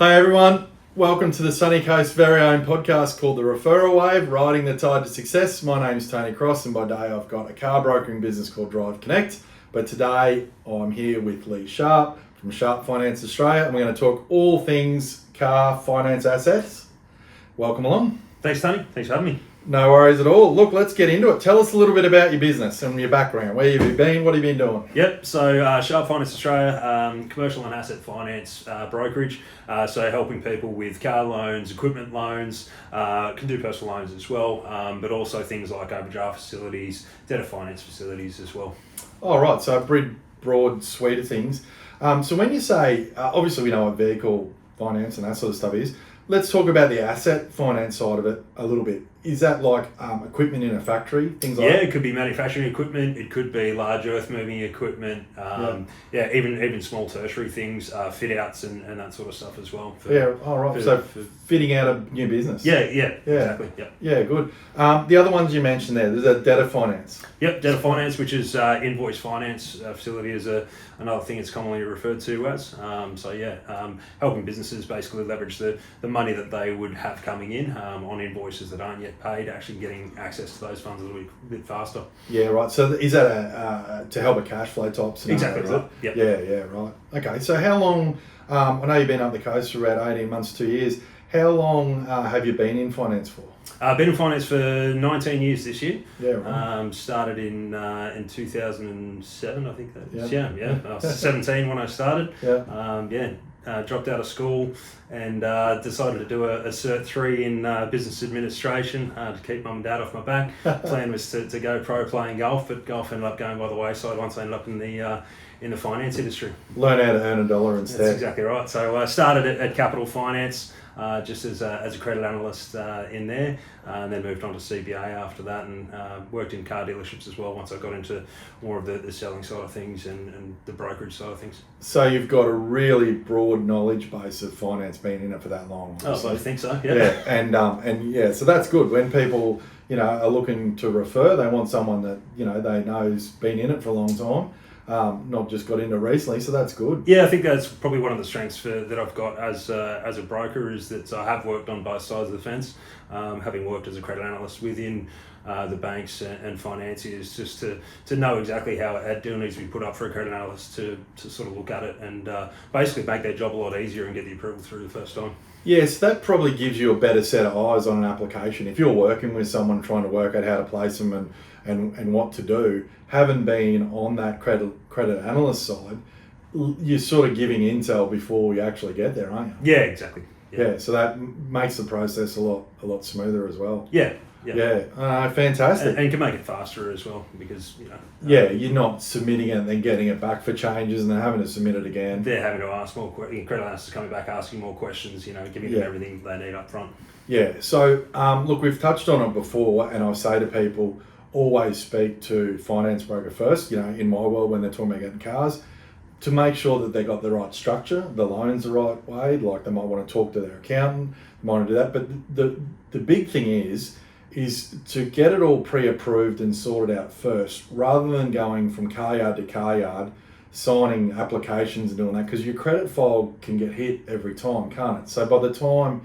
Hey everyone, welcome to the Sunny Coast's very own podcast called The Referral Wave, Riding the Tide to Success. My name's Tony Cross and by day I've got a car brokering business called Drive Connect. But today I'm here with Leigh Sharpe from Sharpe Finance Australia and we're going to talk all things car finance assets. Welcome along. Thanks Tony, thanks for having me. No worries at all. Look, let's get into it. Tell us a little bit about your business and your background. Where have you been? What have you been doing? Yep, so Sharpe Finance Australia, commercial and asset finance brokerage, so helping people with car loans, equipment loans, can do personal loans as well, but also things like overdraft facilities, debtor finance facilities as well. Oh, right, so a pretty broad suite of things. So when you say, obviously we know what vehicle finance and that sort of stuff is, let's talk about the asset finance side of it a little bit. Is that like equipment in a factory, things like that? Yeah, it could be manufacturing equipment, it could be large earth moving equipment, even small tertiary things, fit outs and that sort of stuff as well. Fitting out a new business. Yeah, exactly. Yeah, good. The other ones you mentioned there's a debtor finance. Yep, debtor finance, which is invoice finance facility is another thing it's commonly referred to as. Helping businesses basically leverage the money that they would have coming in on invoices that aren't yet paid, actually getting access to those funds a little bit faster. Yeah, right. So is that to help a cash flow type scenario? Exactly, right? Yep. Yeah, right. Okay, so how long, I know you've been up the coast for about 18 months, 2 years. How long have you been in finance for? I've been in finance for 19 years this year. Yeah, right. Started in 2007, I think that is. Yep. Yeah. I was 17 when I started. Yeah. Dropped out of school and decided to do a Cert 3 in business administration to keep mum and dad off my back. Plan was to go pro playing golf, but golf ended up going by the wayside once I ended up in the finance industry. Learn how to earn a dollar instead. That's exactly right. So I started at Capital Finance just as a credit analyst in there, and then moved on to CBA after that, and worked in car dealerships as well once I got into more of the selling side of things and the brokerage side of things. So you've got a really broad knowledge base of finance, being in it for that long. Obviously. Oh, I think so. Yeah. And so that's good. When people are looking to refer, they want someone that they know's been in it for a long time. Not just got into recently, so that's good. Yeah, I think that's probably one of the strengths that I've got as a broker is that I have worked on both sides of the fence, having worked as a credit analyst within the banks and financiers, just to know exactly how a deal needs to be put up for a credit analyst to sort of look at it and basically make their job a lot easier and get the approval through the first time. Yes, that probably gives you a better set of eyes on an application. If you're working with someone trying to work out how to place them and what to do, having been on that credit analyst side, you're sort of giving intel before you actually get there, aren't you? Yeah, exactly. Yeah, so that makes the process a lot smoother as well. Yeah. Fantastic. And can make it faster as well because, you're not submitting it and then getting it back for changes and then having to submit it again. They're having to ask more questions. Credit analysts are coming back asking more questions, giving them everything they need up front. Yeah, so look, we've touched on it before and I say to people, always speak to finance broker first, in my world when they're talking about getting cars, to make sure that they got the right structure, the loans the right way, like they might want to talk to their accountant, they might want to do that. But the big thing is to get it all pre-approved and sorted out first, rather than going from car yard to car yard, signing applications and doing that, because your credit file can get hit every time, can't it? So by the time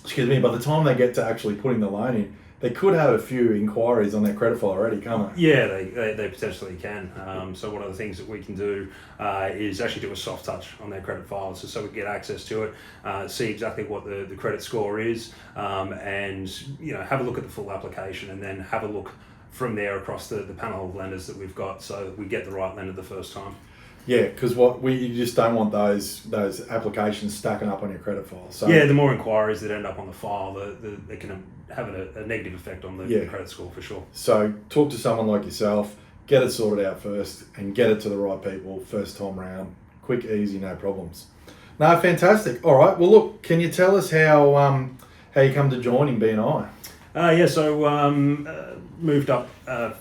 they get to actually putting the loan in, they could have a few inquiries on their credit file already, can't they? Yeah, they potentially can. So one of the things that we can do is actually do a soft touch on their credit file, so we can get access to it, see exactly what the credit score is, and have a look at the full application, and then have a look from there across the panel of lenders that we've got, so that we get the right lender the first time. Yeah, because you just don't want those applications stacking up on your credit file. So the more inquiries that end up on the file, they can have a negative effect on the credit score for sure. So talk to someone like yourself, get it sorted out first, and get it to the right people first time round. Quick, easy, no problems. No, fantastic. All right. Well, look, can you tell us how you come to joining BNI? So moved up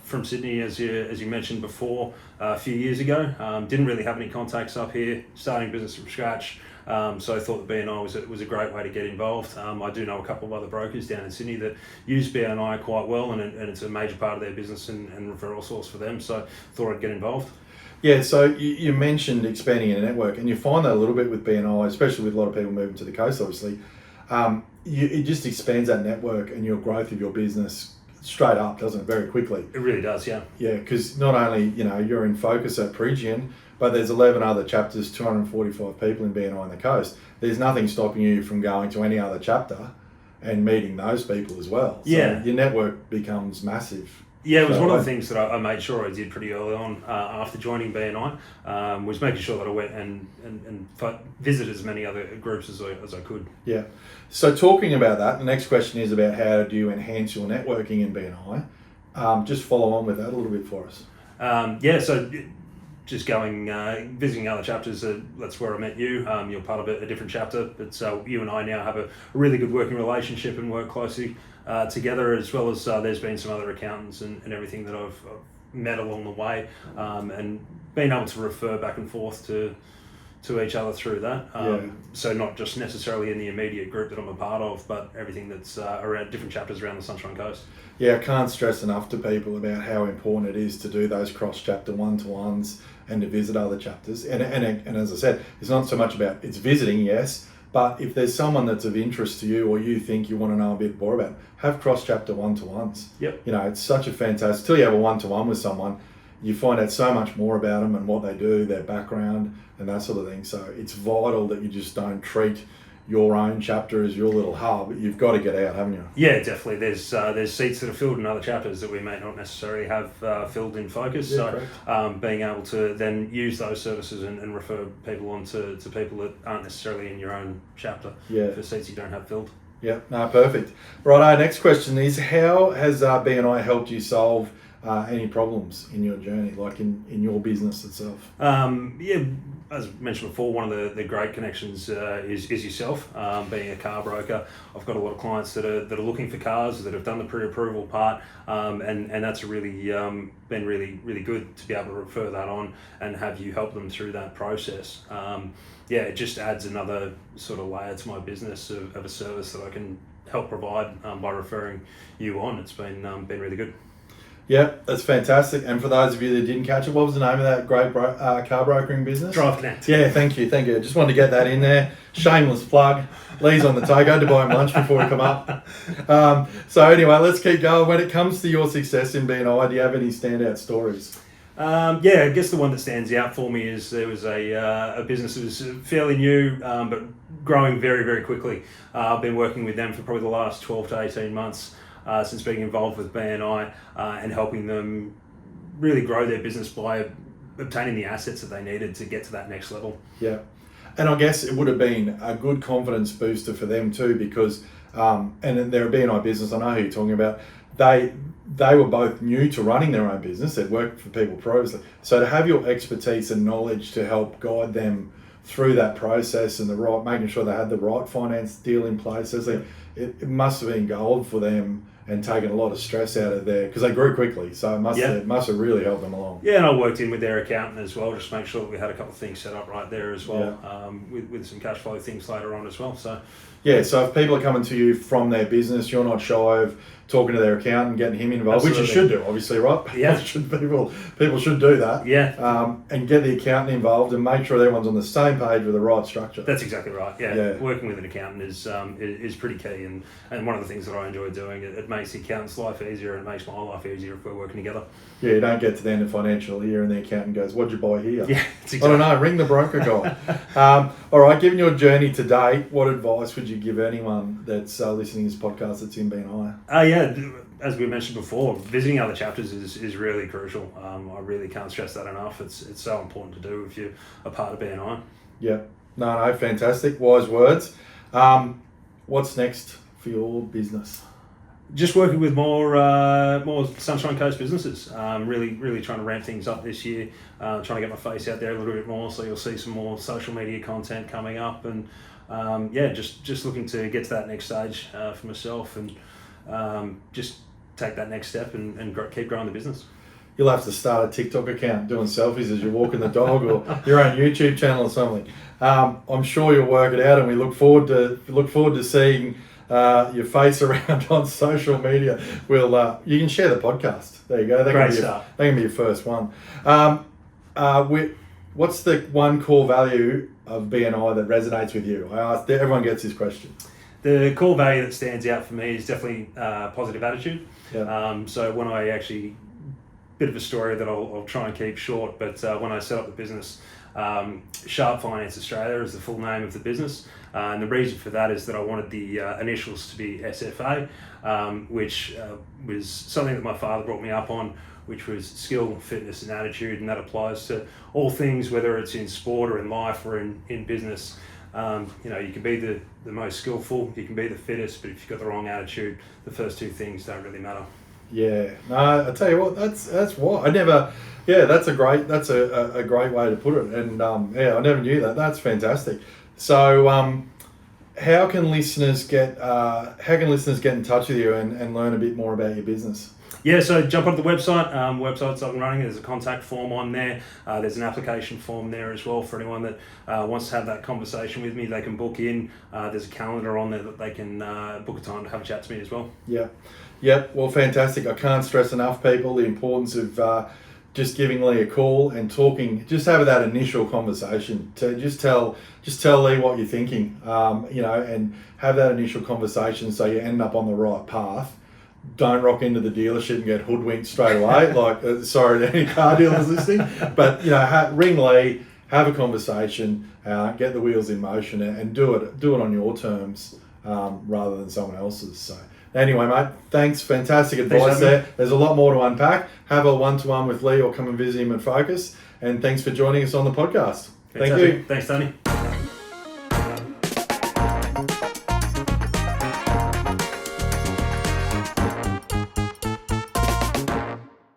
from Sydney, as you mentioned before, a few years ago. Didn't really have any contacts up here, starting business from scratch. So I thought that BNI was a great way to get involved. I do know a couple of other brokers down in Sydney that use BNI quite well, and it's a major part of their business and referral source for them. So thought I'd get involved. Yeah, so you mentioned expanding your network, and you find that a little bit with BNI, especially with a lot of people moving to the coast, obviously. It just expands that network and your growth of your business straight up, doesn't it, very quickly? It really does, yeah. Yeah, because not only, you're in focus at Perigian, but there's 11 other chapters, 245 people in BNI on the coast. There's nothing stopping you from going to any other chapter and meeting those people as well. Yeah. So your network becomes massive. Yeah, it was one of the things that I made sure I did pretty early on after joining BNI, was making sure that I went and visited as many other groups as I could. Yeah. So talking about that, the next question is about how do you enhance your networking in BNI? Just follow on with that a little bit for us. So just going, visiting other chapters, that's where I met you. You're part of a different chapter, but so you and I now have a really good working relationship and work closely together, as well as there's been some other accountants and everything that I've met along the way, and being able to refer back and forth to each other through that. So not just necessarily in the immediate group that I'm a part of, but everything that's around different chapters around the Sunshine Coast. Yeah, I can't stress enough to people about how important it is to do those cross-chapter one-to-ones and to visit other chapters. And as I said, it's not so much about, it's visiting, yes, but if there's someone that's of interest to you or you think you want to know a bit more about, have cross-chapter one-to-ones. Yep. It's such a fantastic, till you have a one-to-one with someone, you find out so much more about them and what they do, their background and that sort of thing. So it's vital that you just don't treat your own chapter as your little hub. You've got to get out, haven't you? Yeah, definitely. There's seats that are filled in other chapters that we may not necessarily have filled in focus. Yeah, so being able to then use those services and refer people on to people that aren't necessarily in your own chapter for seats you don't have filled. Yeah, no, perfect. Right, our next question is, how has BNI helped you solve any problems in your journey, like in your business itself? As mentioned before, one of the great connections is yourself. Being a car broker, I've got a lot of clients that are looking for cars, that have done the pre-approval part, and that's really been really good to be able to refer that on and have you help them through that process. It just adds another sort of layer to my business of a service that I can help provide by referring you on. It's been really good. Yeah, that's fantastic. And for those of you that didn't catch it, what was the name of that great car brokering business? Drive Connect. Yeah, thank you. I just wanted to get that in there. Shameless plug. Lee's on the toe. Go to buy him lunch before we come up. So anyway, let's keep going. When it comes to your success in BNI, do you have any standout stories? I guess the one that stands out for me is there was a business that was fairly new, but growing very, very quickly. I've been working with them for probably the last 12 to 18 months. Since being involved with BNI and helping them really grow their business by obtaining the assets that they needed to get to that next level. Yeah, and I guess it would have been a good confidence booster for them too, because and they're a BNI business, I know who you're talking about. They were both new to running their own business. They'd worked for people previously. So to have your expertise and knowledge to help guide them through that process and making sure they had the right finance deal in place, it must have been gold for them and taken a lot of stress out of there, because they grew quickly, so it must have really helped them along. Yeah, and I worked in with their accountant as well, just to make sure that we had a couple of things set up right there as well, with some cash flow things later on as well. So if people are coming to you from their business, you're not shy of talking to their accountant, getting him involved, Absolutely. Which you should do, obviously, right? Yeah. People should do that. Yeah. And get the accountant involved and make sure everyone's on the same page with the right structure. That's exactly right. Yeah. Working with an accountant is pretty key, and one of the things that I enjoy doing. It makes the accountant's life easier, and it makes my life easier if we're working together. Yeah, you don't get to the end of financial year and the accountant goes, "What'd you buy here?" Yeah, exactly. I don't know. Ring the broker guy. All right, given your journey to date, what advice would you give anyone that's listening to this podcast that's in BNI? As we mentioned before, visiting other chapters is really crucial. I really can't stress that enough. It's so important to do if you're a part of BNI. Yeah. No, fantastic. Wise words. What's next for your business? Just working with more Sunshine Coast businesses. Really trying to ramp things up this year. Trying to get my face out there a little bit more. So you'll see some more social media content coming up, and just looking to get to that next stage for myself, and just take that next step and keep growing the business. You'll have to start a TikTok account doing selfies as you're walking the dog, or your own YouTube channel or something. I'm sure you'll work it out, and we look forward to seeing your face around on social media. You can share the podcast. There you go. That can be your first one. what's the one core value of BNI that resonates with you? I ask, everyone gets this question. The core value that stands out for me is definitely positive attitude. Yeah. So when I actually, bit of a story that I'll try and keep short, but when I set up the business, Sharpe Finance Australia is the full name of the business. And the reason for that is that I wanted the initials to be SFA, which was something that my father brought me up on, which was skill, fitness and attitude, and that applies to all things, whether it's in sport or in life or in business. You can be the most skillful, you can be the fittest, but if you've got the wrong attitude, the first two things don't really matter. Yeah, no, I tell you what, that's what I never. Yeah, that's a great way to put it, and I never knew that. That's fantastic. So, how can listeners get in touch with you and learn a bit more about your business? Yeah, so jump onto the website. Website's up and running. There's a contact form on there. There's an application form there as well for anyone that wants to have that conversation with me. They can book in. There's a calendar on there that they can book a time to have a chat to me as well. Yeah. Yep. Well, fantastic. I can't stress enough, people, the importance of just giving Leigh a call and talking. Just have that initial conversation to just tell Leigh what you're thinking. And have that initial conversation so you end up on the right path. Don't rock into the dealership and get hoodwinked straight away. Sorry to any car dealers listening, but ring Leigh, have a conversation, get the wheels in motion, and do it on your terms rather than someone else's. So anyway, mate, thanks. Fantastic advice there. There's a lot more to unpack. Have a one-to-one with Leigh or come and visit him at Focus. And thanks for joining us on the podcast. Fantastic. Thank you. Thanks, Tony.